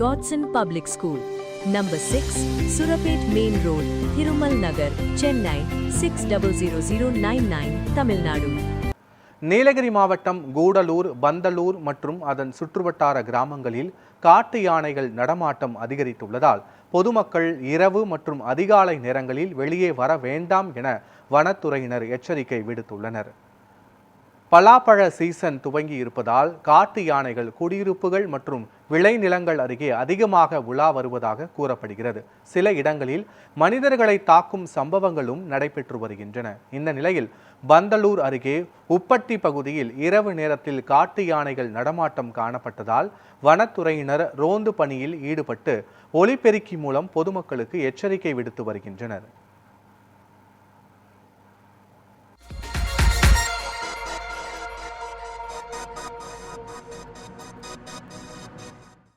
Godson Public School, Number 6, Surapet Main Road, Thirumal Nagar, Chennai 600099, Tamil Nadu. Nilgiri மாவட்டம் கூடலூர், பந்தலூர் மற்றும் அதன் சுற்றுவட்டார கிராமங்களில் காட்டு யானைகள் நடமாட்டம் அதிகரித்துள்ளதால் பொதுமக்கள் இரவு மற்றும் அதிகாலை நேரங்களில் வெளியே வர வேண்டாம் என வனத்துறையினர் எச்சரிக்கை விடுத்துள்ளனர். பலாப்பழ சீசன் துவங்கி இருப்பதால் காட்டு யானைகள் குடியிருப்புகள் மற்றும் விளைநிலங்கள் அருகே அதிகமாக உலா வருவதாக கூறப்படுகிறது. சில இடங்களில் மனிதர்களை தாக்கும் சம்பவங்களும் நடைபெற்று வருகின்றன. இந்த நிலையில் பந்தலூர் அருகே உப்பட்டி பகுதியில் இரவு நேரத்தில் காட்டு யானைகள் நடமாட்டம் காணப்பட்டதால் வனத்துறையினர் ரோந்து பணியில் ஈடுபட்டு ஒலிபெருக்கி மூலம் பொதுமக்களுக்கு எச்சரிக்கை விடுத்து வருகின்றனர்.